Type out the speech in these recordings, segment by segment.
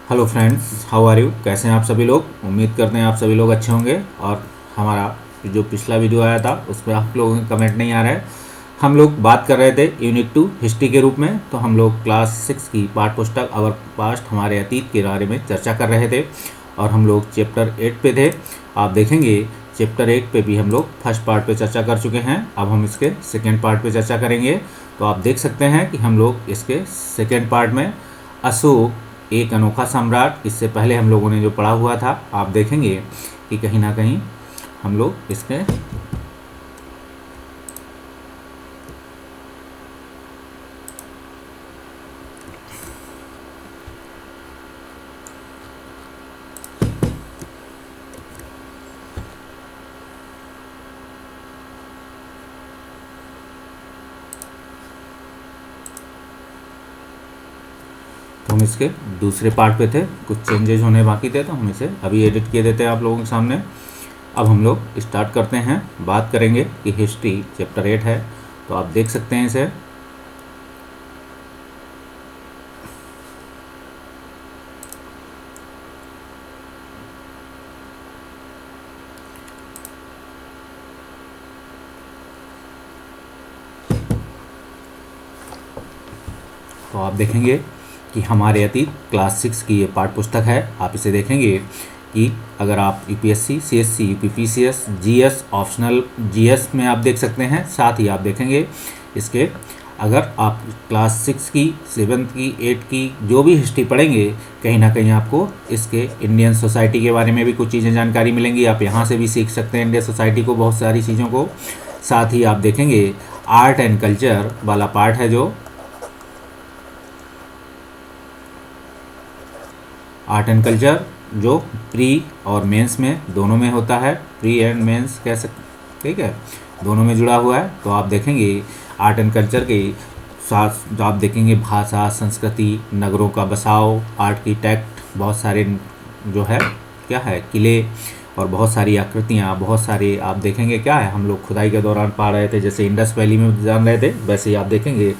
Hello friends, how are you. कैसे हैं आप सभी लोग। उम्मीद करते हैं आप सभी लोग अच्छे होंगे। और हमारा जो पिछला वीडियो आया था उस पर आप लोगों के कमेंट नहीं आ रहा है। हम लोग बात कर रहे थे यूनिट 2 हिस्ट्री के रूप में। तो हम लोग क्लास 6 की पाठ पुस्तक अवर पास्ट हमारे अतीत के बारे में चर्चा कर रहे थे और हम लोग चैप्टर 8 पे थे। आप देखेंगे चैप्टर 8 पे भी हम लोग फर्स्ट पार्ट पे चर्चा कर चुके हैं। अब हम इसके सेकेंड पार्ट पे चर्चा करेंगे। तो आप देख सकते हैं कि हम लोग इसके सेकेंड पार्ट में अशोक एक अनोखा सम्राट, इससे पहले हम लोगों ने जो पढ़ा हुआ था, आप देखेंगे कि कहीं ना कहीं हम लोग इसके तो हम इसके दूसरे पार्ट पे थे, कुछ चेंजेज होने बाकी थे तो हम इसे अभी एडिट किए देते हैं आप लोगों के सामने। अब हम लोग स्टार्ट करते हैं, बात करेंगे कि हिस्ट्री चैप्टर 8 है। तो आप देख सकते हैं इसे। तो आप देखेंगे कि हमारे अतीत क्लास 6 की ये पाठ्य पुस्तक है। आप इसे देखेंगे कि अगर आप UPSC, CSC, UPPCS, GS optional GS में आप देख सकते हैं। साथ ही आप देखेंगे इसके अगर आप क्लास 6 की, 7th की, 8th की जो भी हिस्ट्री पढ़ेंगे, कहीं ना कहीं आपको इसके इंडियन सोसाइटी के बारे में भी कुछ चीज़ें जानकारी मिलेंगी। आप यहाँ से भी सीख सकते हैं इंडियन सोसाइटी को, बहुत सारी चीज़ों को। साथ ही आप देखेंगे आर्ट एंड कल्चर वाला पार्ट है, जो आर्ट एंड कल्चर जो प्री और मेंस में दोनों में होता है, प्री एंड मेंस कह सकते, ठीक है, दोनों में जुड़ा हुआ है। तो आप देखेंगे आर्ट एंड कल्चर के साथ जो आप देखेंगे भाषा, संस्कृति, नगरों का बसाव, आर्किटेक्ट, बहुत सारे जो है क्या है किले और बहुत सारी आकृतियाँ, बहुत सारे आप देखेंगे क्या है, हम लोग खुदाई के दौरान पा रहे थे, जैसे इंडस वैली में जान रहे थे, वैसे ही आप देखेंगे।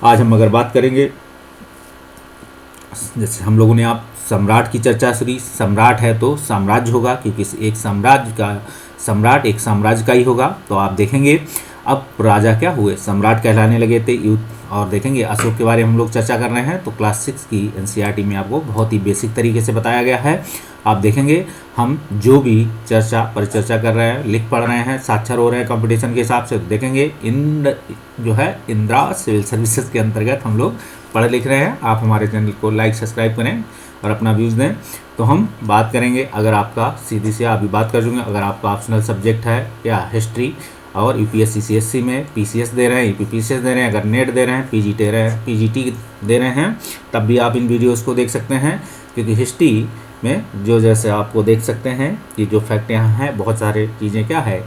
आज हम अगर बात करेंगे, जैसे हम लोगों ने आप सम्राट की चर्चा सुनी, सम्राट है तो साम्राज्य होगा, क्योंकि एक साम्राज्य का सम्राट एक साम्राज्य का ही होगा। तो आप देखेंगे अब राजा क्या हुए, सम्राट कहलाने लगे थे युद्ध। और देखेंगे अशोक के बारे में हम लोग चर्चा कर रहे हैं। तो क्लास 6 की एनसीईआरटी में आपको बहुत ही बेसिक तरीके से बताया गया है। आप देखेंगे हम जो भी परिचर्चा कर रहे हैं, लिख पढ़ रहे हैं, साक्षर हो रहे हैं कंपटीशन के हिसाब से। तो देखेंगे जो है इंदिरा सिविल सर्विसेज के अंतर्गत हम लोग पढ़ लिख रहे हैं। आप हमारे चैनल को लाइक सब्सक्राइब करें और अपना व्यूज़ दें। तो हम बात करेंगे, अगर आपका सीधी से अभी बात कर चुके, अगर आपका ऑप्शनल सब्जेक्ट है या हिस्ट्री और यूपीएससी सीएससी में पीसीएस दे रहे हैं, यूपीपीसीएस दे रहे हैं, अगर नेट दे रहे हैं, पीजीटी दे रहे हैं, तब भी आप इन वीडियोस को देख सकते हैं। क्योंकि हिस्ट्री में जो जैसे आपको देख सकते हैं कि जो फैक्ट यहाँ हैं, बहुत सारे चीज़ें क्या है,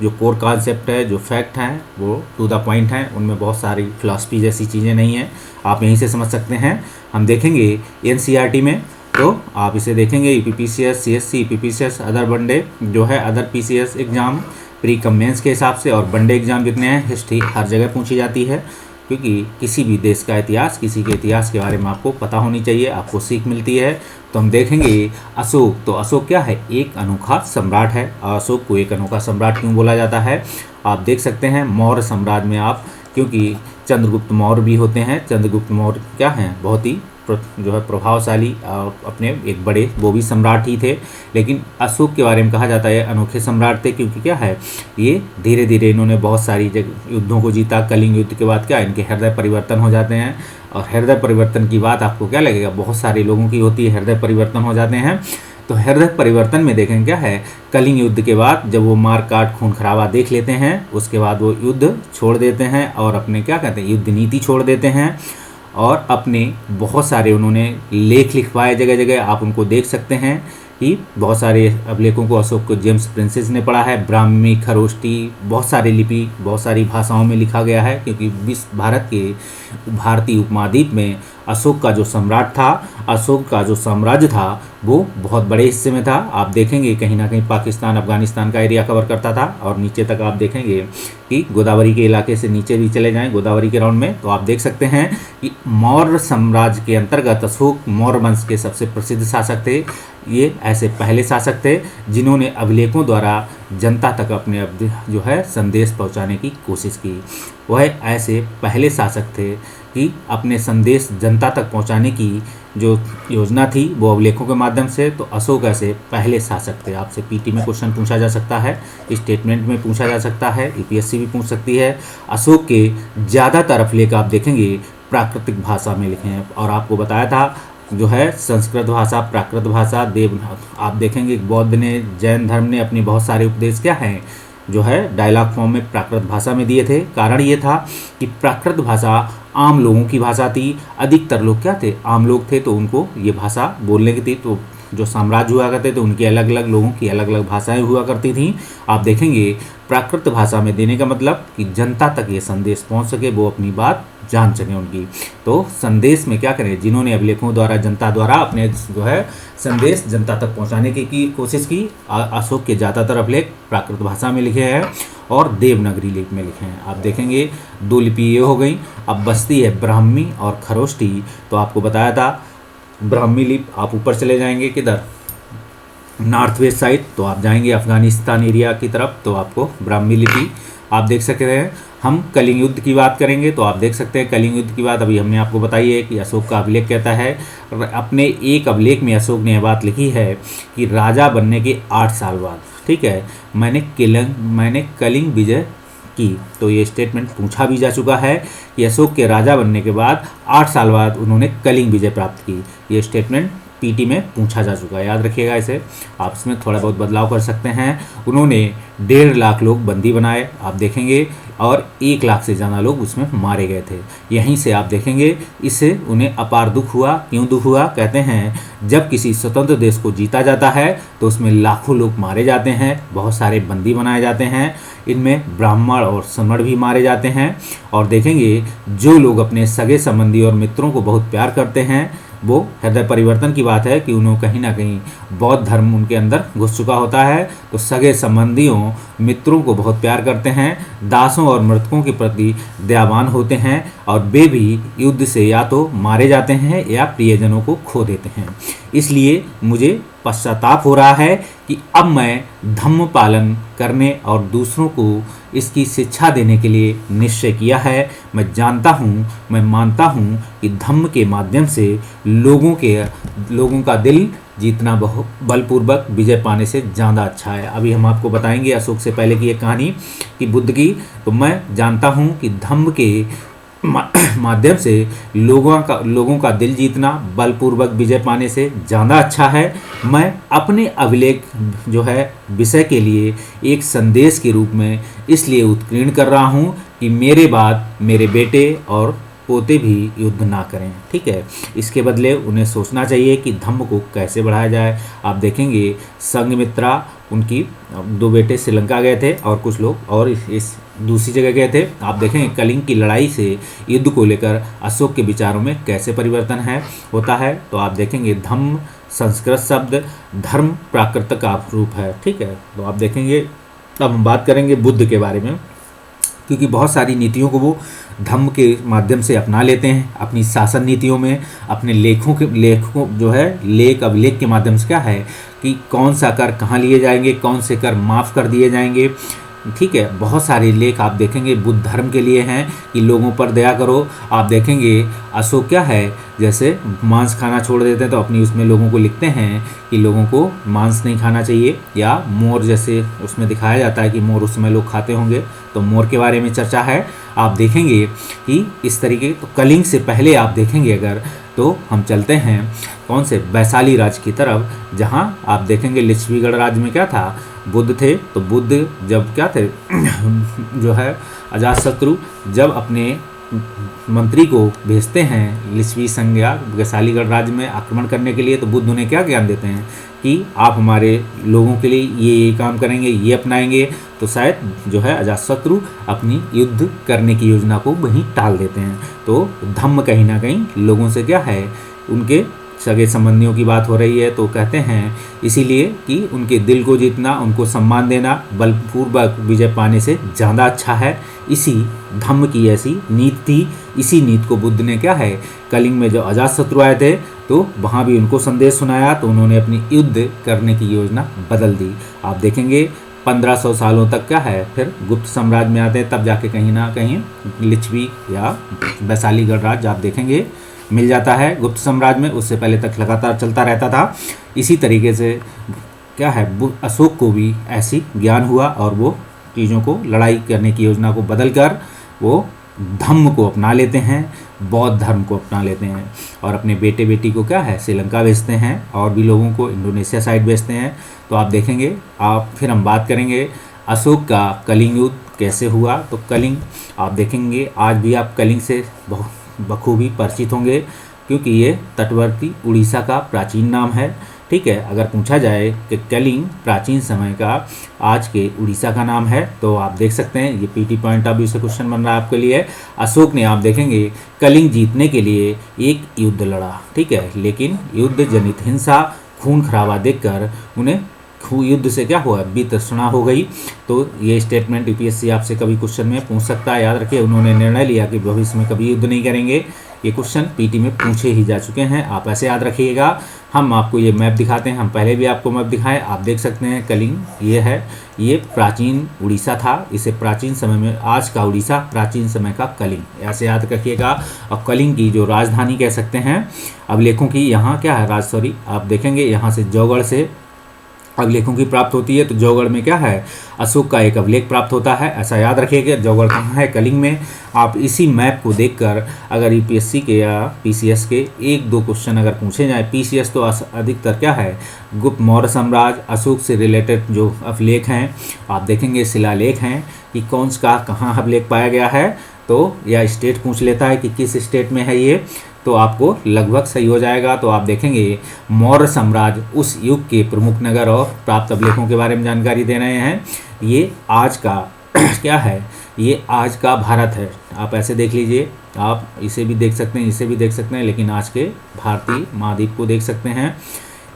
जो कोर कॉन्सेप्ट है, जो फैक्ट हैं वो टू द पॉइंट हैं, उनमें बहुत सारी फिलॉसफी जैसी चीज़ें नहीं हैं, आप यहीं से समझ सकते हैं। हम देखेंगे एनसीईआरटी में, तो आप इसे देखेंगे UPPCS, CSC, UPPCS, other one day जो है, other PCS exam pre cum mains के हिसाब से, और वनडे एग्ज़ाम जितने हैं, हिस्ट्री हर जगह पूछी जाती है। क्योंकि किसी भी देश का इतिहास, किसी के इतिहास के बारे में आपको पता होनी चाहिए, आपको सीख मिलती है। तो हम देखेंगे अशोक, तो अशोक क्या है, एक अनोखा सम्राट है। अशोक को एक अनोखा सम्राट क्यों बोला जाता है, आप देख सकते हैं मौर्य साम्राज्य में आप, क्योंकि चंद्रगुप्त मौर्य भी होते हैं। चंद्रगुप्त मौर्य क्या हैं, बहुत ही जो है प्रभावशाली अपने एक बड़े वो भी सम्राट ही थे। लेकिन अशोक के बारे में कहा जाता है अनोखे सम्राट थे, क्योंकि क्या है, ये धीरे धीरे इन्होंने बहुत सारी युद्धों को जीता। कलिंग युद्ध के बाद क्या, इनके हृदय परिवर्तन हो जाते हैं। और हृदय परिवर्तन की बात आपको क्या लगेगा, बहुत सारे लोगों की होती है, हृदय परिवर्तन हो जाते हैं। तो हृदय परिवर्तन में देखें क्या है, कलिंग युद्ध के बाद जब वो मार काट खून खराबा देख लेते हैं, उसके बाद वो युद्ध छोड़ देते हैं और अपने क्या कहते हैं, युद्ध नीति छोड़ देते हैं। और अपने बहुत सारे उन्होंने लेख लिखवाए जगह जगह, आप उनको देख सकते हैं कि बहुत सारे अभिलेखों को अशोक को जेम्स प्रिंसेस ने पढ़ा है, ब्राह्मी, खरोष्टी, बहुत सारी लिपि बहुत सारी भाषाओं में लिखा गया है। क्योंकि विश्व भारत के भारतीय उपमहाद्वीप में अशोक का जो सम्राट था, अशोक का जो साम्राज्य था वो बहुत बड़े हिस्से में था। आप देखेंगे कहीं ना कहीं पाकिस्तान अफगानिस्तान का एरिया कवर करता था, और नीचे तक आप देखेंगे कि गोदावरी के इलाके से नीचे भी चले जाएं गोदावरी के राउंड में, तो आप देख सकते हैं कि मौर्य साम्राज्य के अंतर्गत अशोक मौर्य वंश के सबसे प्रसिद्ध शासक थे। ये ऐसे पहले शासक थे जिन्होंने अभिलेखों द्वारा जनता तक अपने जो है संदेश पहुंचाने की कोशिश की। वह ऐसे पहले शासक थे कि अपने संदेश जनता तक पहुंचाने की जो योजना थी वो अभिलेखों के माध्यम से, तो अशोक ऐसे पहले शासक थे। आपसे पीटी में क्वेश्चन पूछा जा सकता है, स्टेटमेंट में पूछा जा सकता है, यूपीएससी भी पूछ सकती है। अशोक के ज़्यादातर अभिलेख आप देखेंगे प्राकृतिक भाषा में लिखे हैं, और आपको बताया था जो है संस्कृत भाषा, प्राकृत भाषा, देवनागरी। आप देखेंगे बौद्ध ने, जैन धर्म ने अपने बहुत सारे उपदेश क्या हैं जो है डायलॉग फॉर्म में प्राकृत भाषा में दिए थे। कारण ये था कि प्राकृत भाषा आम लोगों की भाषा थी। अधिकतर लोग क्या थे, आम लोग थे, तो उनको ये भाषा बोलने की थी। तो जो साम्राज्य हुआ करते थे उनकी अलग अलग लोगों की अलग अलग भाषाएं हुआ करती थीं। आप देखेंगे प्राकृत भाषा में देने का मतलब कि जनता तक ये संदेश पहुंच सके, वो अपनी बात जान सकें उनकी। तो संदेश में क्या करें, जिन्होंने अभिलेखों द्वारा जनता द्वारा अपने जो है संदेश जनता तक पहुंचाने की कोशिश की। अशोक के ज़्यादातर अभिलेख प्राकृत भाषा में लिखे हैं और देवनागरी लिपि में लिखे हैं। आप देखेंगे 2 लिपि ये हो गई। अब बचती है ब्राह्मी और खरोष्टी। तो आपको बताया था ब्राह्मी लिपि, आप ऊपर चले जाएंगे किधर, नॉर्थ वेस्ट साइड, तो आप जाएंगे अफगानिस्तान एरिया की तरफ, तो आपको ब्राह्मी लिपि आप देख सकते हैं। हम कलिंग युद्ध की बात करेंगे तो आप देख सकते हैं कलिंग युद्ध की बात अभी हमने आपको बताई है कि अशोक का अभिलेख कहता है। अपने एक अभिलेख में अशोक ने यह बात लिखी है कि राजा बनने के 8 साल बाद, ठीक है, मैंने कलिंग विजय की। तो ये स्टेटमेंट पूछा भी जा चुका है कि अशोक के राजा बनने के बाद 8 साल बाद उन्होंने कलिंग विजय प्राप्त की। ये स्टेटमेंट पीटी में पूछा जा चुका है, याद रखिएगा इसे। आप इसमें थोड़ा बहुत बदलाव कर सकते हैं। उन्होंने 1.5 लाख लोग बंदी बनाए, आप देखेंगे, और 1 लाख से ज़्यादा लोग उसमें मारे गए थे। यहीं से आप देखेंगे इससे उन्हें अपार दुख हुआ। क्यों दुख हुआ, कहते हैं जब किसी स्वतंत्र देश को जीता जाता है तो उसमें लाखों लोग मारे जाते हैं, बहुत सारे बंदी बनाए जाते हैं, इनमें ब्राह्मण और समण भी मारे जाते हैं। और देखेंगे जो लोग अपने सगे संबंधी और मित्रों को बहुत प्यार करते हैं, वो हृदय परिवर्तन की बात है कि उन्होंने कहीं ना कहीं बौद्ध धर्म उनके अंदर घुस चुका होता है। तो सगे संबंधियों मित्रों को बहुत प्यार करते हैं, दासों और मृतकों के प्रति दयावान होते हैं, और वे भी युद्ध से या तो मारे जाते हैं या प्रियजनों को खो देते हैं। इसलिए मुझे पश्चाताप हो रहा है कि अब मैं धम्म पालन करने और दूसरों को इसकी शिक्षा देने के लिए निश्चय किया है। मैं जानता हूँ, मैं मानता हूँ कि धम्म के माध्यम से लोगों का दिल जीतना बहुत बलपूर्वक विजय पाने से ज़्यादा अच्छा है। अभी हम आपको बताएंगे अशोक से पहले की एक कहानी कि बुद्ध की। तो मैं जानता हूँ कि धम्म के माध्यम से लोगों का दिल जीतना बलपूर्वक विजय पाने से ज़्यादा अच्छा है। मैं अपने अभिलेख जो है विषय के लिए एक संदेश के रूप में इसलिए उत्कीर्ण कर रहा हूँ कि मेरे बाद मेरे बेटे और पोते भी युद्ध ना करें, ठीक है। इसके बदले उन्हें सोचना चाहिए कि धम्म को कैसे बढ़ाया जाए। आप देखेंगे संघमित्रा, उनकी 2 बेटे श्रीलंका गए थे और कुछ लोग और इस दूसरी जगह गए थे। आप देखेंगे कलिंग की लड़ाई से युद्ध को लेकर अशोक के विचारों में कैसे परिवर्तन होता है। तो आप देखेंगे धम्म संस्कृत शब्द, धर्म प्राकृत का रूप है, ठीक है। तो आप देखेंगे अब हम बात करेंगे बुद्ध के बारे में, क्योंकि बहुत सारी नीतियों को वो धम्म के माध्यम से अपना लेते हैं अपनी शासन नीतियों में। अपने लेखों जो है लेख अभिलेख के माध्यम से क्या है कि कौन सा कर कहाँ लिए जाएंगे, कौन से कर माफ़ कर दिए जाएंगे, ठीक है। बहुत सारे लेख आप देखेंगे बुद्ध धर्म के लिए हैं कि लोगों पर दया करो। आप देखेंगे अशोक क्या है, जैसे मांस खाना छोड़ देते हैं तो अपनी उसमें लोगों को लिखते हैं कि लोगों को मांस नहीं खाना चाहिए, या मोर जैसे उसमें दिखाया जाता है कि मोर उस समय लोग खाते होंगे, तो मोर के बारे में चर्चा है। आप देखेंगे कि इस तरीके, तो कलिंग से पहले आप देखेंगे अगर, तो हम चलते हैं कौन से वैशाली राज्य की तरफ, जहाँ आप देखेंगे लिच्छवीगढ़ राज्य में क्या था, बुद्ध थे। तो बुद्ध जब क्या थे जो है अजातशत्रु जब अपने मंत्री को भेजते हैं लिच्छवी संघ या वैशालीगढ़ राज्य में आक्रमण करने के लिए, तो बुद्ध उन्हें क्या ज्ञान देते हैं कि आप हमारे लोगों के लिए ये काम करेंगे, ये अपनाएंगे, तो शायद जो है अजातशत्रु अपनी युद्ध करने की योजना को वहीं टाल देते हैं। तो धम्म कहीं ना कहीं लोगों से क्या है, उनके सगे संबंधियों की बात हो रही है, तो कहते हैं इसीलिए कि उनके दिल को जीतना, उनको सम्मान देना बलपूर्वक विजय पाने से ज़्यादा अच्छा है। इसी धम्म की ऐसी नीति थी। इसी नीति को बुद्ध ने क्या है, कलिंग में जो अजातशत्रु आए थे तो वहाँ भी उनको संदेश सुनाया, तो उन्होंने अपनी युद्ध करने की योजना बदल दी। आप देखेंगे 1500 सालों तक क्या है, फिर गुप्त साम्राज्य में आते हैं, तब जाके कहीं ना कहीं लिच्छवी या वैशालीगढ़ राज्य आप देखेंगे मिल जाता है गुप्त साम्राज्य में। उससे पहले तक लगातार चलता रहता था। इसी तरीके से क्या है, अशोक को भी ऐसी ज्ञान हुआ और वो चीज़ों को, लड़ाई करने की योजना को बदल कर वो धम्म को अपना लेते हैं, बौद्ध धर्म को अपना लेते हैं और अपने बेटे बेटी को क्या है, श्रीलंका भेजते हैं और भी लोगों को इंडोनेशिया साइड भेजते हैं। तो आप देखेंगे, आप फिर हम बात करेंगे अशोक का कलिंग युद्ध कैसे हुआ। तो कलिंग आप देखेंगे, आज भी आप कलिंग से बहुत बखूबी परिचित होंगे, क्योंकि ये तटवर्ती उड़ीसा का प्राचीन नाम है। ठीक है, अगर पूछा जाए कि कलिंग प्राचीन समय का आज के उड़ीसा का नाम है, तो आप देख सकते हैं ये पीटी पॉइंट ऑफ व्यू से क्वेश्चन बन रहा है आपके लिए। अशोक ने आप देखेंगे कलिंग जीतने के लिए एक युद्ध लड़ा, ठीक है, लेकिन युद्ध जनित हिंसा, खून खराबा देखकर उन्हें युद्ध से क्या हुआ, वितृष्णा हो गई। तो ये स्टेटमेंट यूपीएससी आपसे कभी क्वेश्चन में पूछ सकता है, याद रखिए। उन्होंने निर्णय लिया कि भविष्य में कभी युद्ध नहीं करेंगे। ये क्वेश्चन पीटी में पूछे ही जा चुके हैं, आप ऐसे याद रखिएगा। हम आपको ये मैप दिखाते हैं, हम पहले भी आपको मैप दिखाएं, आप देख सकते हैं कलिंग ये है, ये प्राचीन उड़ीसा था। इसे प्राचीन समय में, आज का उड़ीसा प्राचीन समय का कलिंग, ऐसे याद रखिएगा। और कलिंग की जो राजधानी कह सकते हैं अभिलेखों की, यहाँ क्या है आप देखेंगे यहाँ से जौगढ़ से अभिलेखों की प्राप्त होती है। तो जौगढ़ में क्या है, अशोक का एक अभिलेख प्राप्त होता है, ऐसा याद रखिएगा। जौगढ़ कहाँ है, कलिंग में। आप इसी मैप को देखकर अगर यूपीएससी के या पीसीएस के एक दो क्वेश्चन अगर पूछे जाए, पीसीएस तो अधिकतर क्या है, गुप्त मौर्य साम्राज्य, अशोक से रिलेटेड जो अभिलेख हैं आप देखेंगे, शिलालेख हैं कि कौन सा कहाँ अभिलेख पाया गया है, तो या स्टेट पूछ लेता है कि किस स्टेट में है ये, तो आपको लगभग सही हो जाएगा। तो आप देखेंगे मौर्य साम्राज्य उस युग के प्रमुख नगर और प्राप्त अभिलेखों के बारे में जानकारी दे रहे हैं। ये आज का क्या है, ये आज का भारत है। आप ऐसे देख लीजिए, आप इसे भी देख सकते हैं, इसे भी देख सकते हैं, लेकिन आज के भारतीय महाद्वीप को देख सकते हैं।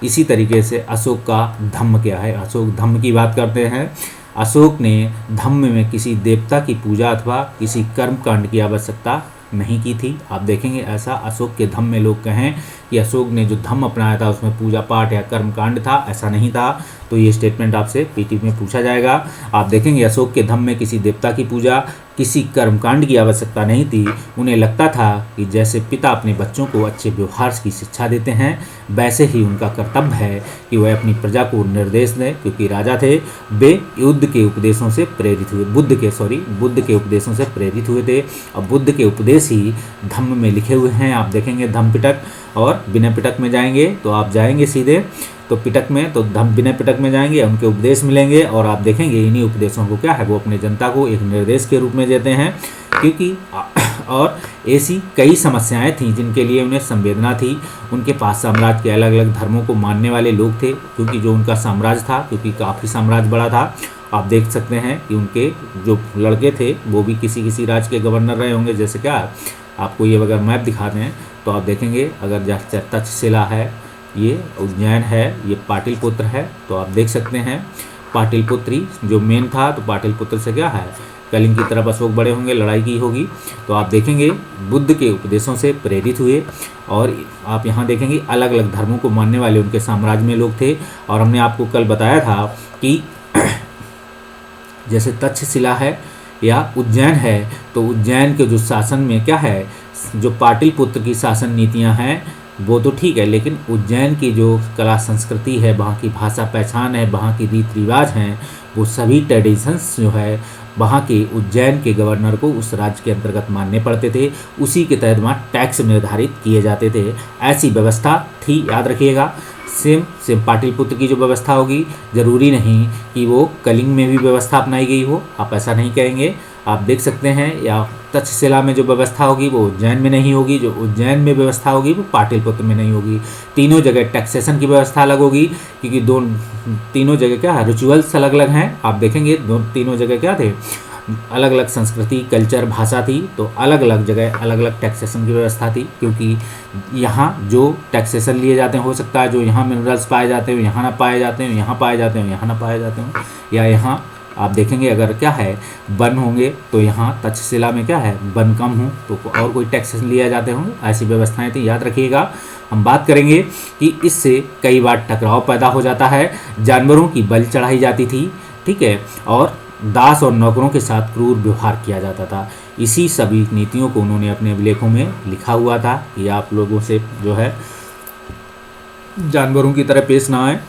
इसी तरीके से अशोक का धम्म क्या है, अशोक धम्म की बात करते हैं। अशोक ने धम्म में किसी देवता की पूजा अथवा किसी कर्म कांड की आवश्यकता नहीं की थी। आप देखेंगे ऐसा अशोक के धम्म में लोग कहें कि अशोक ने जो धम्म अपनाया था उसमें पूजा पाठ या कर्म कांड था, ऐसा नहीं था। तो ये स्टेटमेंट आपसे पीटी में पूछा जाएगा। आप देखेंगे अशोक के धम्म में किसी देवता की पूजा, किसी कर्मकांड की आवश्यकता नहीं थी। उन्हें लगता था कि जैसे पिता अपने बच्चों को अच्छे व्यवहार की शिक्षा देते हैं, वैसे ही उनका कर्तव्य है कि वह अपनी प्रजा को निर्देश दें, क्योंकि राजा थे। वे युद्ध के उपदेशों से प्रेरित हुए, बुद्ध के उपदेशों से प्रेरित हुए थे। और बुद्ध के उपदेश ही धम्म में लिखे हुए हैं। आप देखेंगे धम्म पिटक, और विनय पिटक में जाएंगे तो आप जाएंगे सीधे तो पिटक में, तो धम्म विनय पिटक में जाएंगे, उनके उपदेश मिलेंगे और आप देखेंगे इन्हीं उपदेशों को क्या है, वो अपने जनता को एक निर्देश के रूप में देते हैं। क्योंकि और ऐसी कई समस्याएं थीं जिनके लिए उन्हें संवेदना थी। उनके पास साम्राज्य के अलग अलग धर्मों को मानने वाले लोग थे, क्योंकि जो उनका साम्राज्य था, क्योंकि काफ़ी साम्राज्य बड़ा था। आप देख सकते हैं कि उनके जो लड़के थे वो भी किसी किसी राज्य के गवर्नर रहे होंगे। जैसे क्या आपको ये अगर मैप दिखाते हैं तो आप देखेंगे, अगर तक्षशिला है, ये उज्जैन है, ये पाटलिपुत्र है, तो आप देख सकते हैं पाटलिपुत्री जो मेन था, तो पाटलिपुत्र से क्या है, कलिंग की तरफ अशोक बड़े होंगे, लड़ाई की होगी। तो आप देखेंगे बुद्ध के उपदेशों से प्रेरित हुए। और आप यहाँ देखेंगे अलग अलग धर्मों को मानने वाले उनके साम्राज्य में लोग थे। और हमने आपको कल बताया था कि जैसे तक्षशिला है या उज्जैन है, तो उज्जैन के जो शासन में क्या है, जो पाटलिपुत्र की शासन नीतियाँ हैं वो तो ठीक है, लेकिन उज्जैन की जो कला संस्कृति है, वहाँ की भाषा पहचान है, वहाँ की रीति रिवाज हैं, वो सभी ट्रेडिशंस जो है वहाँ के उज्जैन के गवर्नर को उस राज्य के अंतर्गत मानने पड़ते थे। उसी के तहत वहाँ टैक्स निर्धारित किए जाते थे। ऐसी व्यवस्था थी, याद रखिएगा। सेम पाटलिपुत्र की जो व्यवस्था होगी, ज़रूरी नहीं कि वो कलिंग में भी व्यवस्था अपनाई गई हो, आप ऐसा नहीं कहेंगे। आप देख सकते हैं, या तक्षशिला में जो व्यवस्था होगी वो उज्जैन में नहीं होगी, जो उज्जैन में व्यवस्था होगी वो पाटलिपुत्र में नहीं होगी। तीनों जगह टैक्सेशन की व्यवस्था अलग होगी, क्योंकि तीनों जगह क्या है, रिचुअल्स अलग अलग हैं। आप देखेंगे तीनों जगह क्या थे, अलग अलग संस्कृति, कल्चर, भाषा थी, तो अलग अलग जगह अलग अलग टैक्सेशन की व्यवस्था थी। क्योंकि यहाँ जो टैक्सेशन लिए जाते हैं, हो सकता है जो यहाँ मिनरल्स पाए जाते हो यहाँ ना पाए जाते हो, यहाँ पाए जाते हो यहाँ ना पाए जाते हो, या यहाँ आप देखेंगे अगर क्या है वन होंगे तो यहाँ तक्षशिला में क्या है वन कम हो तो और कोई टैक्सेशन लिए जाते होंगे, ऐसी व्यवस्थाएं थी, याद रखिएगा। हम बात करेंगे कि इससे कई बार टकराव पैदा हो जाता है, जानवरों की बलि चढ़ाई जाती थी, ठीक है, और दास और नौकरों के साथ क्रूर व्यवहार किया जाता था। इसी सभी नीतियों को उन्होंने अपने अभिलेखों में लिखा हुआ था कि आप लोगों से जो है जानवरों की तरह पेश ना आए।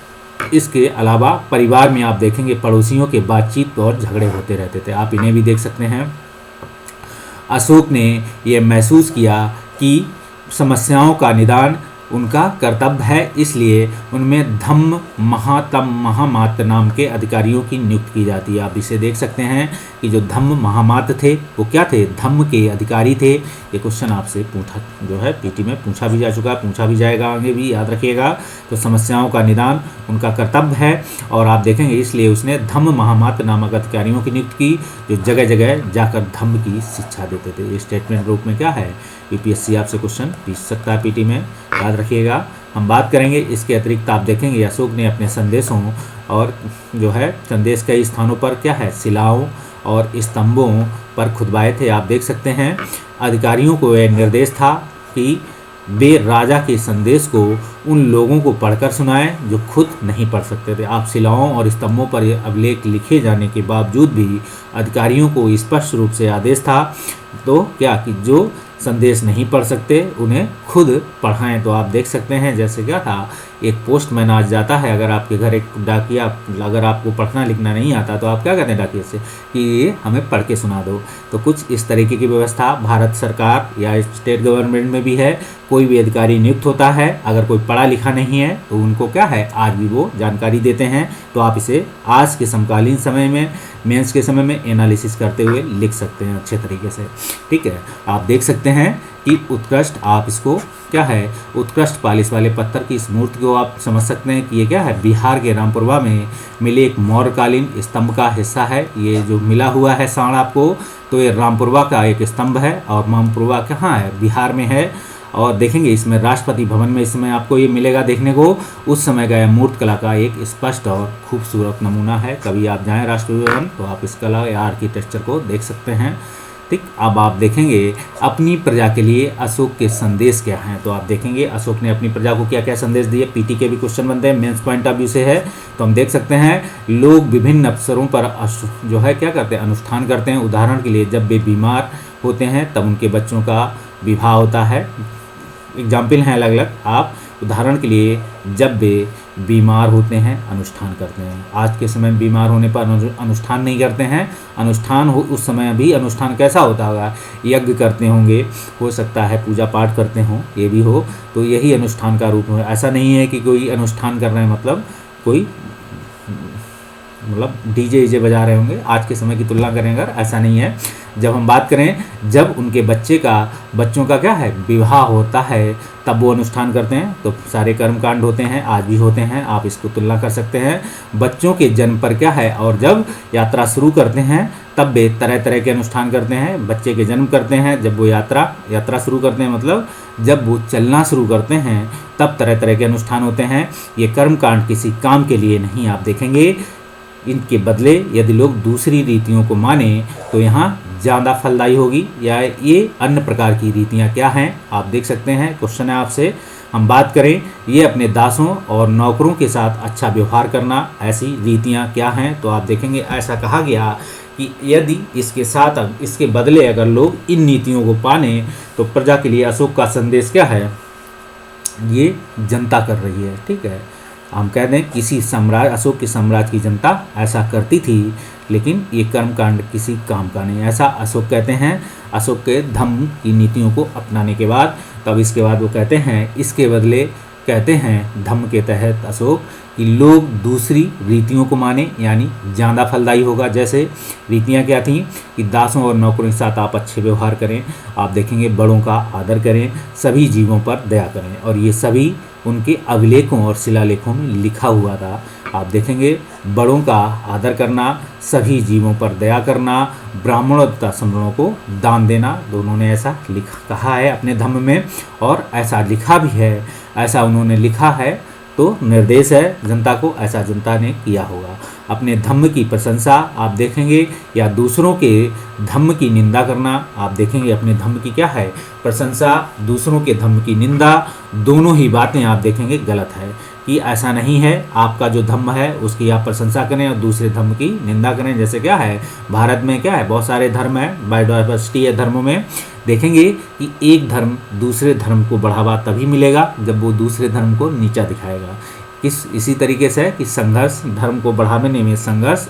इसके अलावा परिवार में आप देखेंगे पड़ोसियों के बातचीत और झगड़े होते रहते थे, आप इन्हें भी देख सकते हैं। अशोक ने यह महसूस किया कि समस्याओं का निदान उनका कर्तव्य है, इसलिए उनमें धम्म महातम महामात्र नाम के अधिकारियों की नियुक्ति की जाती है। आप इसे देख सकते हैं कि जो धम्म महामात्र थे वो क्या थे, धम्म के अधिकारी थे। ये क्वेश्चन आपसे पूछा जो है पीटी में पूछा भी जा चुका, पूछा भी जाएगा आगे भी, याद रखिएगा। तो समस्याओं का निदान उनका कर्तव्य है, और आप देखेंगे इसलिए उसने धम्म महामात्र नामक अधिकारियों की नियुक्ति की, जो जगह जगह जाकर धम्म की शिक्षा देते थे। ये स्टेटमेंट रूप में क्या है, यूपीएससी आपसे क्वेश्चन पूछ सकता है पीटी में, याद रखिएगा। हम बात करेंगे इसके अतिरिक्त आप देखेंगे अशोक ने अपने संदेशों और जो है संदेश कई स्थानों पर क्या है शिलाओं और स्तंभों पर खुदवाए थे, आप देख सकते हैं। अधिकारियों को यह निर्देश था कि वे राजा के संदेश को उन लोगों को पढ़कर सुनाएं जो खुद नहीं पढ़ सकते थे। आप शिलाओं और स्तंभों पर यह अभिलेख लिखे जाने के बावजूद भी अधिकारियों को स्पष्ट रूप से आदेश था तो क्या कि जो संदेश नहीं पढ़ सकते उन्हें खुद पढ़ाएं। तो आप देख सकते हैं जैसे क्या था, एक पोस्टमैन आज जाता है, अगर आपके घर एक डाकिया, अगर आपको पढ़ना लिखना नहीं आता तो आप क्या कहते हैं डाकिया से कि ये हमें पढ़ के सुना दो। तो कुछ इस तरीके की व्यवस्था भारत सरकार या स्टेट गवर्नमेंट में भी है। कोई भी अधिकारी नियुक्त होता है, अगर कोई पढ़ा लिखा नहीं है तो उनको क्या है आज भी वो जानकारी देते हैं। तो आप इसे आज के समकालीन समय में मेंस के समय में एनालिसिस करते हुए लिख सकते हैं अच्छे तरीके से, ठीक है। आप देख सकते हैं कि उत्कृष्ट, आप इसको क्या है उत्कृष्ट पालिश वाले पत्थर की इस मूर्ति को आप समझ सकते हैं कि ये क्या है बिहार के रामपुरवा में मिले एक मौर्यकालीन स्तंभ का हिस्सा है। ये जो मिला हुआ है सांड आपको, तो ये रामपुरवा का एक स्तंभ है, और रामपुरवा कहाँ है, बिहार में है। और देखेंगे इसमें राष्ट्रपति भवन में इसमें आपको ये मिलेगा देखने को। उस समय का यह मूर्त कला का एक स्पष्ट और खूबसूरत नमूना है। कभी आप जाएं राष्ट्रपति भवन तो आप इस कला या आर्किटेक्चर को देख सकते हैं, ठीक। अब आप देखेंगे अपनी प्रजा के लिए अशोक के संदेश क्या हैं। तो आप देखेंगे अशोक ने अपनी प्रजा को क्या क्या संदेश दिए। पीटी के भी क्वेश्चन बनते हैं, मेंस पॉइंट ऑफ व्यू से है। तो हम देख सकते हैं लोग विभिन्न अवसरों पर जो है क्या करते हैं अनुष्ठान करते हैं। उदाहरण के लिए जब वे बीमार होते हैं तब उनके बच्चों का विवाह होता है। एग्जाम्पल हैं अलग अलग। आप उदाहरण के लिए जब वे बीमार होते हैं अनुष्ठान करते हैं। आज के समय बीमार होने पर अनुष्ठान नहीं करते हैं। अनुष्ठान हो उस समय भी अनुष्ठान कैसा होता होगा, यज्ञ करते होंगे, हो सकता है पूजा पाठ करते हों, ये भी हो, तो यही अनुष्ठान का रूप है। ऐसा नहीं है कि कोई अनुष्ठान कर रहे हैं मतलब कोई डीजे ईजे बजा रहे होंगे, आज के समय की तुलना करें अगर, ऐसा नहीं है। जब हम बात करें जब उनके बच्चों का क्या है विवाह होता है तब वो अनुष्ठान करते हैं। तो सारे कर्मकांड होते हैं, आज भी होते हैं, आप इसको तुलना कर सकते हैं। बच्चों के जन्म पर क्या है, और जब यात्रा शुरू करते हैं तब वे तरह तरह के अनुष्ठान करते हैं। बच्चे के जन्म करते हैं, जब वो यात्रा शुरू करते हैं मतलब जब वो चलना शुरू करते हैं तब तरह तरह के अनुष्ठान होते हैं। ये कर्मकांड किसी काम के लिए नहीं, आप देखेंगे इनके बदले यदि लोग दूसरी रीतियों को माने तो यहाँ ज़्यादा फलदायी होगी। या ये अन्य प्रकार की रीतियाँ क्या हैं आप देख सकते हैं। क्वेश्चन है आपसे, हम बात करें ये अपने दासों और नौकरों के साथ अच्छा व्यवहार करना, ऐसी रीतियाँ क्या हैं। तो आप देखेंगे ऐसा कहा गया कि यदि इसके बदले अगर लोग इन नीतियों को पाने तो प्रजा के लिए अशोक का संदेश क्या है, ये जनता कर रही है, ठीक है। हम कह दें किसी अशोक के साम्राज्य की जनता ऐसा करती थी, लेकिन ये कर्मकांड किसी काम का नहीं, ऐसा अशोक कहते हैं। अशोक के धम्म की नीतियों को अपनाने के बाद तब इसके बाद वो कहते हैं इसके बदले कहते हैं धम्म के तहत अशोक कि लोग दूसरी रीतियों को माने, यानी ज़्यादा फलदायी होगा। जैसे रीतियाँ क्या थी कि दासों और नौकरों के साथ आप अच्छे व्यवहार करें, आप देखेंगे बड़ों का आदर करें, सभी जीवों पर दया करें, और ये सभी उनके अभिलेखों और शिलालेखों में लिखा हुआ था। आप देखेंगे बड़ों का आदर करना, सभी जीवों पर दया करना, ब्राह्मणों तथा सवर्णों को दान देना, दोनों ने ऐसा लिखा कहा है अपने धम्म में, और ऐसा लिखा भी है। ऐसा उन्होंने लिखा है तो निर्देश है जनता को, ऐसा जनता ने किया होगा। अपने धम्म की प्रशंसा आप देखेंगे या दूसरों के धम्म की निंदा करना, आप देखेंगे अपने धम्म की क्या है प्रशंसा, दूसरों के धम्म की निंदा, दोनों ही बातें आप देखेंगे गलत है। कि ऐसा नहीं है, आपका जो धम्म है उसकी आप प्रशंसा करें और दूसरे धर्म की निंदा करें। जैसे क्या है भारत में क्या है बहुत सारे धर्म है, बायोडाइवर्सिटी है धर्मों में। देखेंगे कि एक धर्म दूसरे धर्म को बढ़ावा तभी मिलेगा जब वो दूसरे धर्म को नीचा दिखाएगा। इसी तरीके से कि संघर्ष धर्म को बढ़ाने में संघर्ष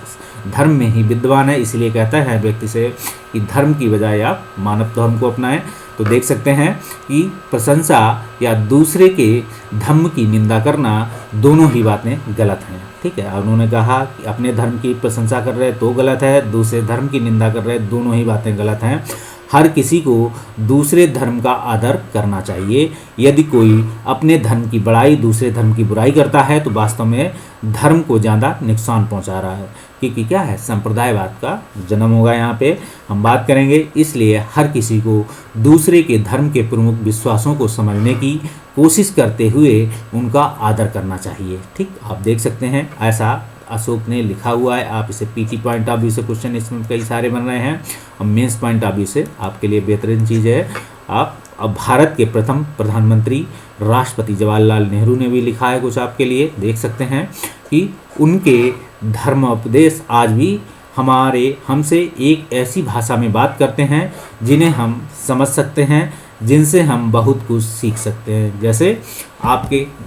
धर्म में ही विद्वान है, इसलिए कहता है व्यक्ति से कि धर्म की बजाय आप मानव धर्म को अपनाएं। तो देख सकते हैं कि प्रशंसा या दूसरे के धर्म की निंदा करना दोनों ही बातें गलत हैं। ठीक है, उन्होंने कहा कि अपने धर्म की प्रशंसा कर रहे तो गलत है, दूसरे धर्म की निंदा कर रहे दोनों ही बातें गलत हैं। हर किसी को दूसरे धर्म का आदर करना चाहिए। यदि कोई अपने धर्म की बड़ाई दूसरे धर्म की बुराई करता है तो वास्तव में धर्म को ज़्यादा नुकसान पहुंचा रहा है, क्योंकि क्या है संप्रदायवाद का जन्म होगा यहाँ पे हम बात करेंगे। इसलिए हर किसी को दूसरे के धर्म के प्रमुख विश्वासों को समझने की कोशिश करते हुए उनका आदर करना चाहिए। ठीक, आप देख सकते हैं ऐसा अशोक ने लिखा हुआ है। आप इसे पीटी पॉइंट ऑफ व्यू से क्वेश्चन इसमें कई सारे बन रहे हैं और मेंस पॉइंट ऑफ व्यू से आपके लिए बेहतरीन चीज़ है। आप अब भारत के प्रथम प्रधानमंत्री राष्ट्रपति जवाहरलाल नेहरू ने भी लिखा है कुछ आपके लिए, देख सकते हैं कि उनके धर्मोपदेश आज भी हमसे एक ऐसी भाषा में बात करते हैं जिन्हें हम समझ सकते हैं, जिनसे हम बहुत कुछ सीख सकते हैं।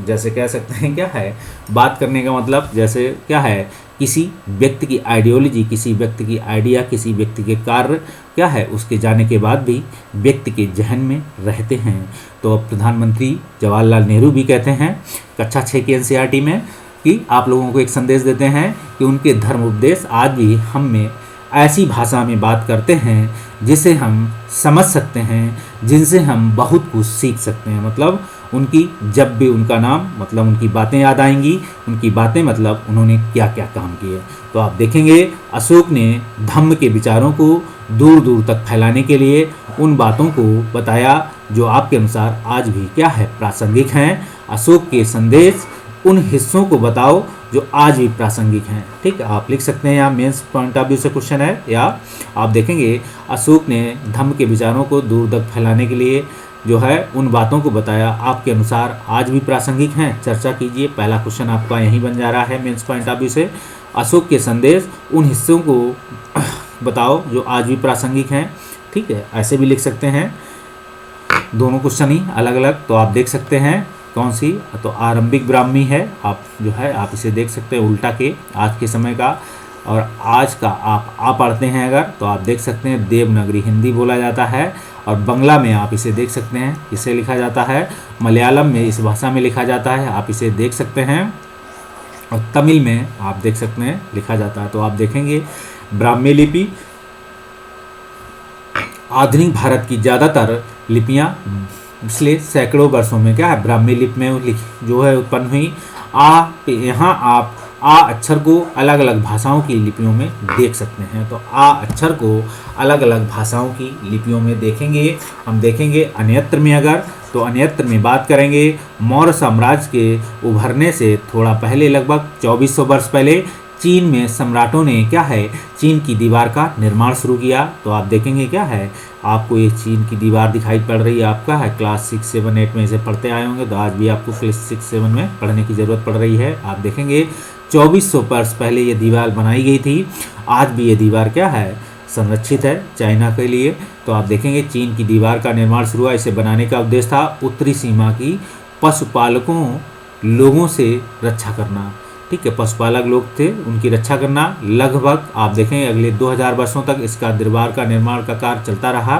जैसे कह सकते हैं क्या है बात करने का मतलब, जैसे क्या है किसी व्यक्ति की आइडियोलॉजी, किसी व्यक्ति की आइडिया, किसी व्यक्ति के कार्य क्या है उसके जाने के बाद भी व्यक्ति के जहन में रहते हैं। तो प्रधानमंत्री जवाहरलाल नेहरू भी कहते हैं कक्षा 6 की एनसीईआरटी में कि आप लोगों को एक संदेश देते हैं कि उनके धर्म उपदेश आज भी हम में ऐसी भाषा में बात करते हैं जिसे हम समझ सकते हैं, जिनसे हम बहुत कुछ सीख सकते हैं। मतलब उनकी जब भी उनका नाम मतलब उनकी बातें याद आएंगी, उनकी बातें मतलब उन्होंने क्या क्या काम किए। तो आप देखेंगे अशोक ने धम्म के विचारों को दूर दूर तक फैलाने के लिए उन बातों को बताया जो आपके अनुसार आज भी क्या है प्रासंगिक हैं। अशोक के संदेश उन हिस्सों को बताओ जो आज भी प्रासंगिक हैं। ठीक, आप लिख सकते हैं यहाँ मेंस पॉइंट ऑफ व्यू से क्वेश्चन है। या आप देखेंगे अशोक ने धम्म के विचारों को दूर तक फैलाने के लिए जो है उन बातों को बताया आपके अनुसार आज भी प्रासंगिक हैं, चर्चा कीजिए। पहला क्वेश्चन आपका यही बन जा रहा है मेंस पॉइंट ऑफ व्यू से। अशोक के संदेश उन हिस्सों को बताओ जो आज भी प्रासंगिक हैं। ठीक है, ऐसे भी लिख सकते हैं, दोनों क्वेश्चन ही अलग अलग। तो आप देख सकते हैं कौन सी, तो आरंभिक ब्राह्मी है, आप जो है आप इसे देख सकते हैं उल्टा के आज के समय का, और आज का आप पढ़ते हैं अगर तो आप देख सकते हैं देवनागरी हिंदी बोला जाता है, और बंगला में आप इसे देख सकते हैं इसे लिखा जाता है, मलयालम में इस भाषा में लिखा जाता है आप इसे देख सकते हैं, और तमिल में आप देख सकते हैं लिखा जाता है। तो आप देखेंगे ब्राह्मी लिपि आधुनिक भारत की ज़्यादातर लिपियाँ पिछले सैकड़ों वर्षों में क्या है ब्राह्मी लिपि में जो है उत्पन्न हुई। यहाँ आप आ अक्षर को अलग अलग भाषाओं की लिपियों में देख सकते हैं। तो आ अक्षर को अलग अलग भाषाओं की लिपियों में देखेंगे। हम देखेंगे अन्यत्र में अगर तो अन्यत्र में बात करेंगे मौर्य साम्राज्य के उभरने से थोड़ा पहले लगभग 2400 वर्ष पहले चीन में सम्राटों ने क्या है चीन की दीवार का निर्माण शुरू किया। तो आप देखेंगे क्या है आपको ये चीन की दीवार दिखाई पड़ रही है, आपका है क्लास 6, 7, 8 में इसे पढ़ते आए होंगे, तो आज भी आपको क्लास 6, 7 में पढ़ने की ज़रूरत पड़ रही है। आप देखेंगे 2400 वर्ष पहले ये दीवार बनाई गई थी। आज भी ये दीवार क्या है संरक्षित है चाइना के लिए। तो आप देखेंगे चीन की दीवार का निर्माण शुरू हुआ। इसे बनाने का उद्देश्य था उत्तरी सीमा की पशुपालकों लोगों से रक्षा करना। ठीक है, पशुपालक लोग थे उनकी रक्षा करना। लगभग आप देखेंगे अगले 2000 वर्षों तक इसका दीवार का निर्माण का कार्य चलता रहा।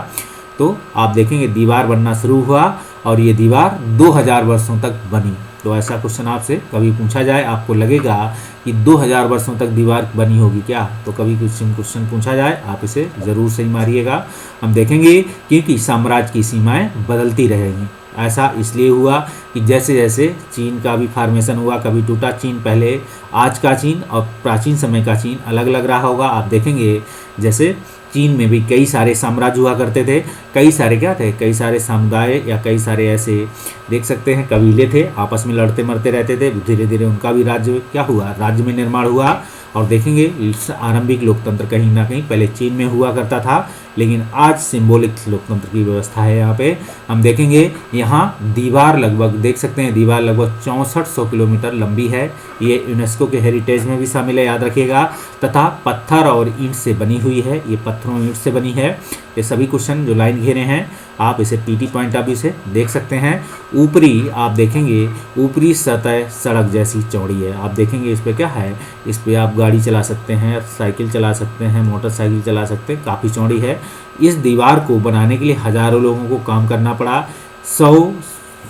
तो आप देखेंगे दीवार बनना शुरू हुआ और ये दीवार 2000 वर्षों तक बनी। तो ऐसा क्वेश्चन आपसे कभी पूछा जाए, आपको लगेगा कि 2000 वर्षों तक दीवार बनी होगी क्या, तो कभी क्वेश्चन पूछा जाए आप इसे ज़रूर सही मारिएगा। हम देखेंगे क्योंकि साम्राज्य की सीमाएं बदलती रहेंगी। ऐसा इसलिए हुआ कि जैसे जैसे चीन का भी फॉर्मेशन हुआ, कभी टूटा चीन, पहले आज का चीन और प्राचीन समय का चीन अलग अलग रहा होगा। आप देखेंगे जैसे चीन में भी कई सारे साम्राज्य हुआ करते थे, कई सारे क्या थे, कई सारे समुदाय या कई सारे ऐसे देख सकते हैं कबीले थे, आपस में लड़ते मरते रहते थे। धीरे धीरे उनका भी राज्य क्या हुआ, राज्य में निर्माण हुआ। और देखेंगे आरंभिक लोकतंत्र कहीं ना कहीं पहले चीन में हुआ करता था, लेकिन आज सिंबॉलिक लोकतंत्र की व्यवस्था है। यहाँ पे हम देखेंगे यहाँ दीवार लगभग देख सकते हैं, दीवार लगभग 6400 किलोमीटर लंबी है। ये यूनेस्को के हेरिटेज में भी शामिल है, याद रखिएगा। तथा पत्थर और ईंट से बनी हुई है, ये पत्थरों और ईंट से बनी है। ये सभी क्वेश्चन जो लाइन घेरे हैं आप इसे पीटी पॉइंट ऑफ व्यू से देख सकते हैं। ऊपरी आप देखेंगे, ऊपरी सतह सड़क जैसी चौड़ी है। आप देखेंगे इस पे क्या है, इस पे आप गाड़ी चला सकते हैं, साइकिल चला सकते हैं, मोटरसाइकिल चला सकते हैं, काफ़ी चौड़ी है। इस दीवार को बनाने के लिए हजारों लोगों को काम करना पड़ा। 100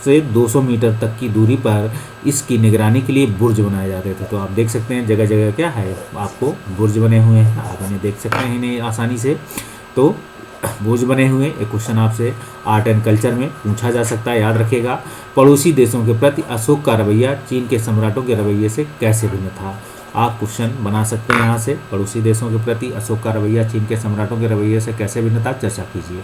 से 200 मीटर तक की दूरी पर इसकी निगरानी के लिए बुर्ज बनाए जाते थे। तो आप देख सकते हैं जगह जगह क्या है, आपको बुर्ज बने हुए हैं, आप इन्हें देख सकते हैं इन्हें आसानी से। तो बुर्ज बने हुए एक क्वेश्चन आपसे आर्ट एंड कल्चर में पूछा जा सकता है, याद रखिएगा। पड़ोसी देशों के प्रति अशोक का रवैया चीन के सम्राटों के रवैये से कैसे भिन्न था। आप क्वेश्चन बना सकते हैं यहाँ से, पड़ोसी देशों के प्रति अशोक का रवैया चीन के सम्राटों के रवैये से कैसे भिन्न था, चर्चा कीजिए।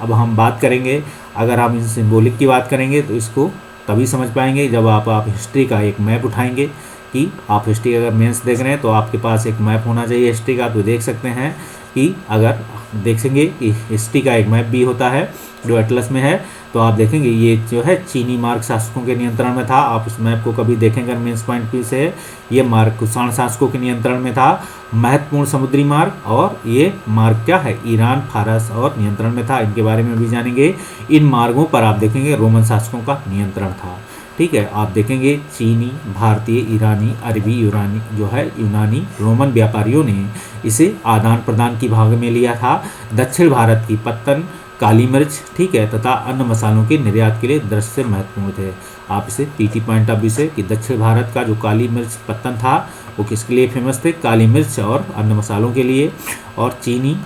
अब हम बात करेंगे, अगर हम इन सिंबॉलिक की बात करेंगे तो इसको तभी समझ पाएंगे जब आप हिस्ट्री का एक मैप उठाएंगे। कि आप हिस्ट्री अगर मेंस देख रहे हैं तो आपके पास एक मैप होना चाहिए हिस्ट्री का। तो देख सकते हैं कि अगर देखेंगे कि हिस्ट्री का एक मैप भी होता है जो एटलस में है, तो आप देखेंगे ये जो है चीनी मार्ग शासकों के नियंत्रण में था। आप उस मैप को कभी देखेंगे मेंस पॉइंट व्यू से, ये मार्ग कुषाण शासकों के नियंत्रण में था, महत्वपूर्ण समुद्री मार्ग। और ये मार्ग क्या है, ईरान, फारस और नियंत्रण में था। इनके बारे में भी जानेंगे। इन मार्गों पर आप देखेंगे रोमन शासकों का नियंत्रण था। ठीक है, आप देखेंगे चीनी, भारतीय, ईरानी, अरबी, यूनानी जो है यूनानी रोमन व्यापारियों ने इसे आदान प्रदान की भाग में लिया था। दक्षिण भारत की पत्तन, काली मिर्च, ठीक है, तथा अन्य मसालों के निर्यात के लिए दृश्य महत्वपूर्ण थे। आप इसे पीटी पॉइंट ऑफ व्यू से कि दक्षिण भारत का जो काली मिर्च पत्तन था वो किसके लिए फेमस थे, काली मिर्च और अन्य मसालों के लिए। और चीनी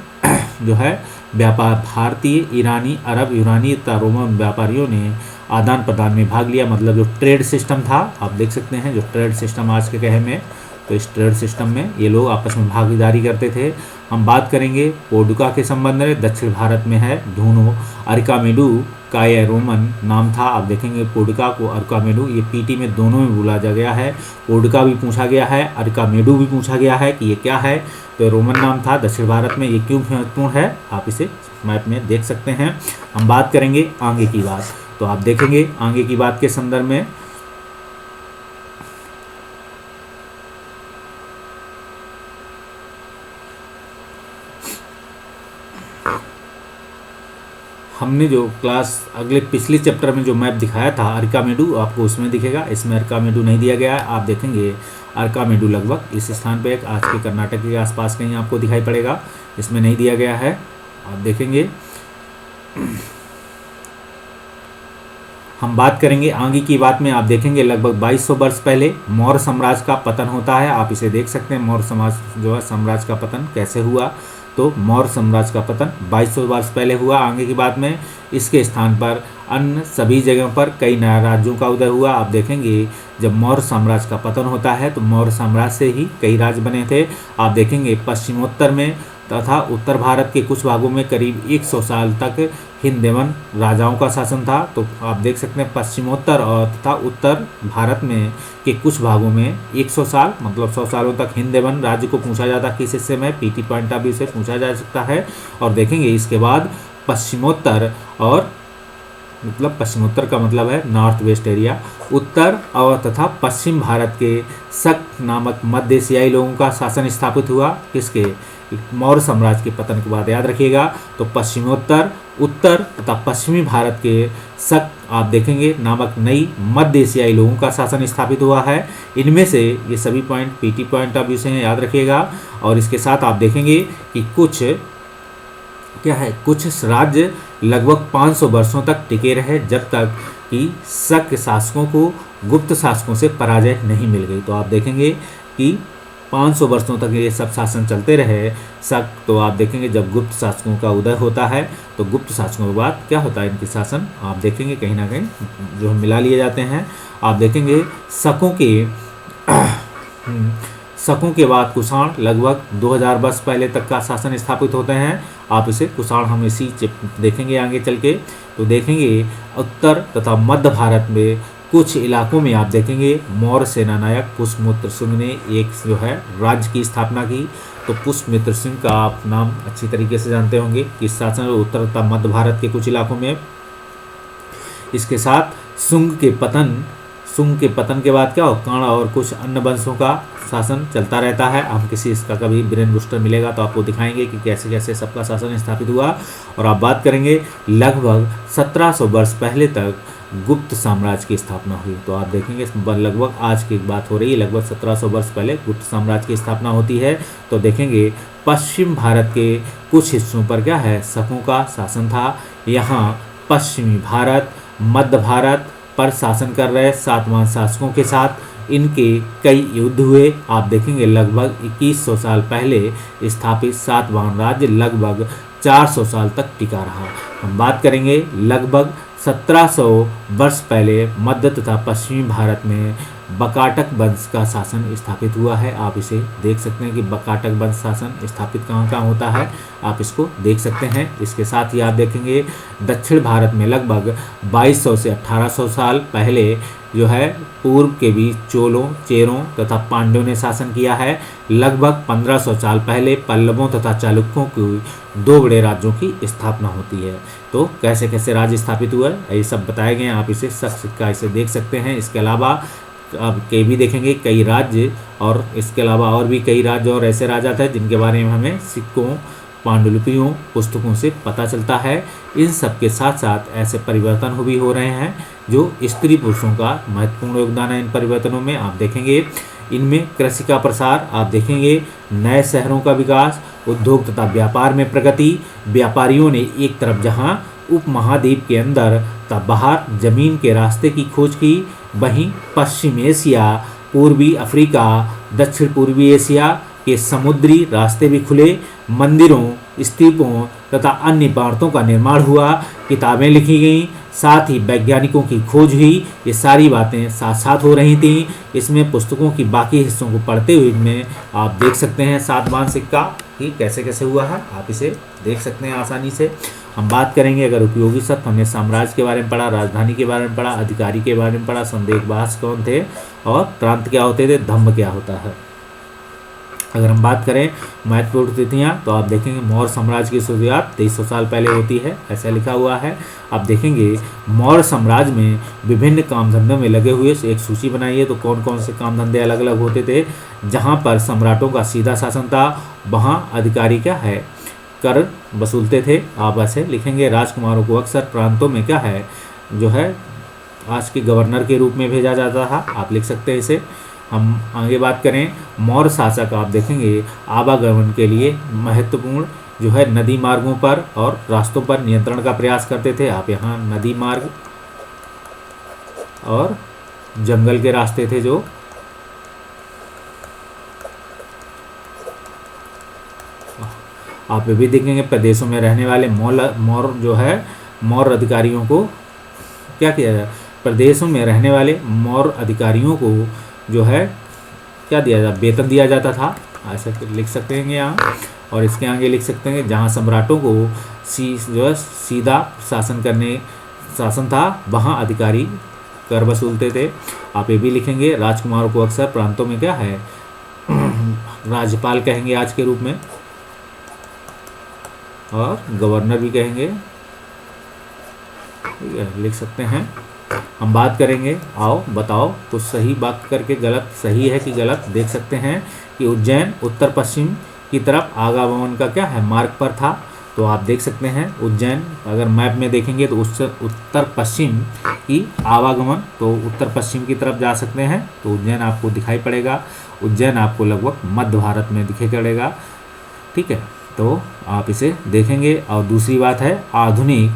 जो है व्यापार, भारतीय, ईरानी, अरब, यूनानी तथा रोमन व्यापारियों ने आदान प्रदान में भाग लिया। मतलब जो ट्रेड सिस्टम था, आप देख सकते हैं जो ट्रेड सिस्टम आज के कहे में, तो इस ट्रेड सिस्टम में ये लोग आपस में भागीदारी करते थे। हम बात करेंगे पोडुका के संबंध में, दक्षिण भारत में है धूनो। अरकामेडू का यह रोमन नाम था। आप देखेंगे पोडुका को अरकामेडू, ये पीटी में दोनों में बोला जा गया है। पोडुका भी पूछा गया है, अरकामेडू भी पूछा गया है कि ये क्या है, तो रोमन नाम था दक्षिण भारत में। ये क्यों महत्वपूर्ण है आप इसे मैप में देख सकते हैं। हम बात करेंगे आगे की बात, तो आप देखेंगे आगे की बात के संदर्भ में हमने जो क्लास अगले पिछले चैप्टर में जो मैप दिखाया था अरकामेडू, आपको उसमें दिखेगा। इसमें अरकामेडू नहीं दिया गया है। आप देखेंगे अरकामेडू लगभग इस स्थान पे, आज के कर्नाटक के आसपास कहीं आपको दिखाई पड़ेगा, इसमें नहीं दिया गया है। आप देखेंगे हम बात करेंगे आगे की बात में। आप देखेंगे लगभग 2200 वर्ष पहले मौर्य साम्राज्य का पतन होता है। आप इसे देख सकते हैं मौर्य समाज जो है साम्राज्य का पतन कैसे हुआ। तो मौर्य साम्राज्य का पतन 2200 वर्ष पहले हुआ। आगे की बात में इसके स्थान पर अन्य सभी जगहों पर कई नए राज्यों का उदय हुआ। आप देखेंगे जब मौर्य साम्राज्य का पतन होता है तो मौर्य साम्राज्य से ही कई राज्य बने थे। आप देखेंगे पश्चिमोत्तर में तथा उत्तर भारत के कुछ भागों में करीब 100 साल तक हिंद-देवन राजाओं का शासन था। तो आप देख सकते हैं पश्चिमोत्तर और तथा उत्तर भारत में के कुछ भागों में 100 साल मतलब 100 सालों तक हिंद-देवन राज्य को पूछा जाता। किस हिस्से में, पीटी पॉइंट ऑफ व्यू से पूछा जा सकता है। और देखेंगे इसके बाद पश्चिमोत्तर और मतलब पश्चिमोत्तर का मतलब है नॉर्थ वेस्ट एरिया, उत्तर और तथा पश्चिम भारत के शक नामक मध्य एशियाई लोगों का शासन स्थापित हुआ। किसके, मौर्य साम्राज्य के पतन के बाद, याद रखिएगा। तो पश्चिमोत्तर, उत्तर तथा पश्चिमी भारत के शक आप देखेंगे नामक नई मध्य एशियाई लोगों का शासन स्थापित हुआ है। इनमें से ये सभी point PT point of view से हैं, याद रखिएगा। और इसके साथ आप देखेंगे कि कुछ क्या है, कुछ राज्य लगभग 500 वर्षों तक टिके रहे, जब तक कि शक शासकों को गुप्त शासकों से पराजय नहीं मिल गई। तो आप देखेंगे कि 500 वर्षों तक ये सब शासन चलते रहे शक। तो आप देखेंगे जब गुप्त शासकों का उदय होता है तो गुप्त शासकों के बाद क्या होता है, इनके शासन आप देखेंगे कहीं ना कहीं जो मिला लिए जाते हैं। आप देखेंगे शकों के बाद कुषाण लगभग 2000 वर्ष पहले तक का शासन स्थापित होते हैं। आप इसे कुषाण हम इसी देखेंगे आगे चल के। तो देखेंगे उत्तर तथा मध्य भारत में कुछ इलाकों में आप देखेंगे मौर्य सेनानायक पुष्यमित्र सिंह ने एक जो है राज्य की स्थापना की। तो पुष्यमित्र सिंह का आप नाम अच्छी तरीके से जानते होंगे कि शासन उत्तर तथा मध्य भारत के कुछ इलाकों में। इसके साथ शुंग के पतन के बाद क्या हो, कर्ण और कुछ अन्य वंशों का शासन चलता रहता है। हम किसी इसका कभी ब्रेन बूस्टर मिलेगा तो आपको दिखाएंगे कि कैसे कैसे सबका शासन स्थापित हुआ। और आप बात करेंगे लगभग 1700 वर्ष पहले तक गुप्त साम्राज्य की स्थापना हुई। तो आप देखेंगे लगभग आज की बात हो रही है, लगभग 1700 वर्ष पहले गुप्त साम्राज्य की स्थापना होती है। तो देखेंगे पश्चिम भारत के कुछ हिस्सों पर क्या है, शकों का शासन था। यहाँ पश्चिमी भारत, मध्य भारत पर शासन कर रहे सातवाहन शासकों के साथ इनके कई युद्ध हुए। आप देखेंगे लगभग 2100 साल पहले स्थापित सातवाहन राज्य लगभग 400 साल तक टिका रहा। हम बात करेंगे लगभग 1700 वर्ष पहले मध्य तथा पश्चिमी भारत में बकाटक वंश का शासन स्थापित हुआ है। आप इसे देख सकते हैं कि बकाटक वंश शासन स्थापित कहाँ कहाँ होता है, आप इसको देख सकते हैं। इसके साथ ही आप देखेंगे दक्षिण भारत में लगभग 2200 से 1800 साल पहले जो है पूर्व के बीच चोलों, चेरों तथा पांड्यों ने शासन किया है। लगभग 1500 साल पहले पल्लवों तथा चालुक्यों की 2 बड़े राज्यों की स्थापना होती है। तो कैसे कैसे राज्य स्थापित हुआ है ये सब बताए गए हैं, आप इसे सिक्का इसे देख सकते हैं। इसके अलावा आप कई भी देखेंगे कई राज्य, और इसके अलावा और भी कई राज्य और ऐसे राजा थे जिनके बारे में हमें सिक्कों, पांडुलिपियों, पुस्तकों से पता चलता है। इन सब के साथ साथ ऐसे परिवर्तन भी हो रहे हैं जो स्त्री पुरुषों का महत्वपूर्ण योगदान है। इन परिवर्तनों में आप देखेंगे इनमें कृषि का प्रसार, आप देखेंगे नए शहरों का विकास, उद्योग तथा व्यापार में प्रगति। व्यापारियों ने एक तरफ जहां उपमहाद्वीप के अंदर तथा बाहर जमीन के रास्ते की खोज की, वहीं पश्चिम एशिया, पूर्वी अफ्रीका, दक्षिण पूर्वी एशिया के समुद्री रास्ते भी खुले। मंदिरों, स्तूपों तथा अन्य इमारतों का निर्माण हुआ, किताबें लिखी गईं, साथ ही वैज्ञानिकों की खोज हुई। ये सारी बातें साथ साथ हो रही थीं। इसमें पुस्तकों की बाकी हिस्सों को पढ़ते हुए इनमें आप देख सकते हैं सातवाहन सिक्का कि कैसे कैसे हुआ है, आप इसे देख सकते हैं आसानी से। हम बात करेंगे अगर उपयोगी शब्द, हमने साम्राज्य के बारे में पढ़ा, राजधानी के बारे में पढ़ा, अधिकारी के बारे में पढ़ा, संदेशवाहक कौन थे और प्रांत क्या होते थे, धम्म क्या होता है। अगर हम बात करें महत्वपूर्ण तिथियां तो आप देखेंगे मौर्य साम्राज्य की शुरुआत 2300 साल पहले होती है, ऐसा लिखा हुआ है। आप देखेंगे मौर्य साम्राज्य में विभिन्न काम धंधों में लगे हुए एक सूची बनाई है। तो कौन कौन से काम धंधे अलग अलग होते थे। जहां पर सम्राटों का सीधा शासन था वहां अधिकारी क्या है, कर वसूलते थे। आप ऐसे लिखेंगे राजकुमारों को अक्सर प्रांतों में क्या है जो है आज के गवर्नर के रूप में भेजा जाता था, आप लिख सकते हैं इसे। हम आगे बात करें मौर्य शासक, आप देखेंगे आवागमन के लिए महत्वपूर्ण जो है नदी मार्गों पर और रास्तों पर नियंत्रण का प्रयास करते थे। आप यहाँ नदी मार्ग और जंगल के रास्ते थे जो आप भी देखेंगे प्रदेशों में रहने वाले मौर्य जो है मौर्य अधिकारियों को क्या किया जाए, प्रदेशों में रहने वाले मौर्य अधिकारियों को जो है क्या दिया जाता, वेतन दिया जाता था, ऐसा लिख सकते हैं यहाँ। और इसके आगे लिख सकते हैं जहाँ सम्राटों को जो है सीधा शासन था वहाँ अधिकारी कर वसूलते थे। आप ये भी लिखेंगे राजकुमारों को अक्सर प्रांतों में क्या है राज्यपाल कहेंगे आज के रूप में और गवर्नर भी कहेंगे, ठीक है, लिख सकते हैं। हम बात करेंगे, आओ बताओ कुछ सही बात करके गलत सही है कि गलत देख सकते हैं कि उज्जैन उत्तर पश्चिम की तरफ आवागमन का क्या है मार्ग पर था। तो आप देख सकते हैं उज्जैन अगर मैप में देखेंगे तो उससे उत्तर पश्चिम की आवागमन, तो उत्तर पश्चिम की तरफ जा सकते हैं। तो उज्जैन आपको दिखाई पड़ेगा, उज्जैन आपको लगभग मध्य भारत में दिखाई पड़ेगा, ठीक है। तो आप इसे देखेंगे। और दूसरी बात है, आधुनिक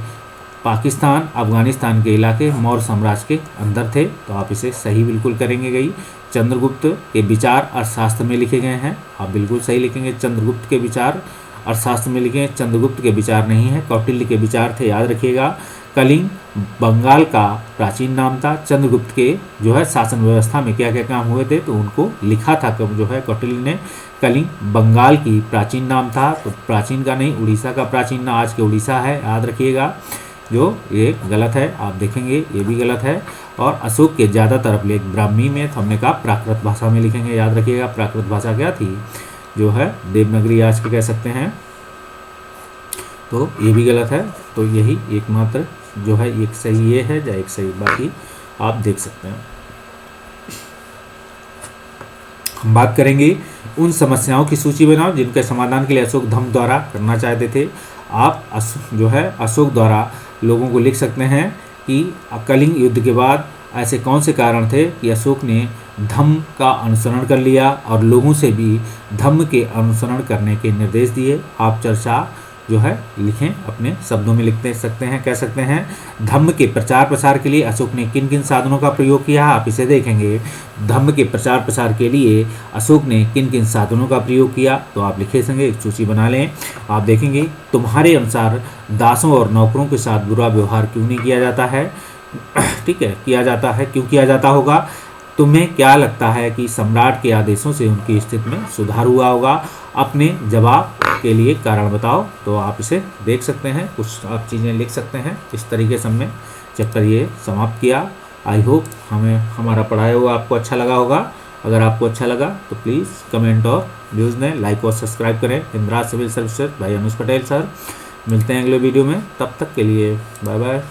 पाकिस्तान अफगानिस्तान के इलाके मौर्य साम्राज्य के अंदर थे, तो आप इसे सही बिल्कुल करेंगे। गई चंद्रगुप्त के विचार अर्थशास्त्र में लिखे गए हैं, आप बिल्कुल सही लिखेंगे। चंद्रगुप्त के विचार अर्थशास्त्र में लिखे, चंद्रगुप्त के विचार नहीं है, कौटिल्य के विचार थे, याद रखिएगा। कलिंग बंगाल का प्राचीन नाम था। चंद्रगुप्त के जो है शासन व्यवस्था में क्या क्या काम हुए थे तो उनको लिखा था जो है कौटिल्य ने। कलिंग बंगाल की प्राचीन नाम था, तो प्राचीन का नहीं, उड़ीसा का प्राचीन नाम आज के उड़ीसा है, याद रखिएगा। जो ये गलत है, आप देखेंगे ये भी गलत है। और अशोक के ज़्यादातर लेख ब्राह्मी में, तो हमने कहा प्राकृत भाषा में लिखेंगे, याद रखिएगा। प्राकृत भाषा क्या थी, जो है देवनागरी आज के कह सकते हैं, तो ये भी गलत है। तो यही एकमात्र जो है एक सही ये है या एक सही, बाकी आप देख सकते हैं। हम बात करेंगे उन समस्याओं की सूची बनाओ जिनके समाधान के लिए अशोक धम्म द्वारा करना चाहते थे। आप जो है अशोक द्वारा लोगों को लिख सकते हैं कि कलिंग युद्ध के बाद ऐसे कौन से कारण थे कि अशोक ने धम्म का अनुसरण कर लिया और लोगों से भी धम्म के अनुसरण करने के निर्देश दिए। आप चर्चा जो है लिखें, अपने शब्दों में लिख सकते हैं, कह सकते हैं धम्म के प्रचार प्रसार के लिए अशोक ने किन किन साधनों का प्रयोग किया। आप इसे देखेंगे, धम्म के प्रचार प्रसार के लिए अशोक ने किन किन साधनों का प्रयोग किया, तो आप लिखे संगे एक सूची बना लें। आप देखेंगे तुम्हारे अनुसार दासों और नौकरों के साथ बुरा व्यवहार क्यों नहीं किया जाता है, ठीक है, किया जाता है, क्यों किया जाता होगा। तुम्हें क्या लगता है कि सम्राट के आदेशों से उनकी स्थिति में सुधार हुआ होगा। अपने जवाब के लिए कारण बताओ, तो आप इसे देख सकते हैं, कुछ आप चीज़ें लिख सकते हैं। इस तरीके से हमने चैप्टर ये समाप्त किया। आई होप हमारा पढ़ाया हुआ आपको अच्छा लगा होगा। अगर आपको अच्छा लगा तो प्लीज़ कमेंट और व्यूज़ दें, लाइक और सब्सक्राइब करें। इंदिरा सिविल सर्विसेज भाई अनुज पटेल सर। मिलते हैं अगले वीडियो में, तब तक के लिए बाय बाय।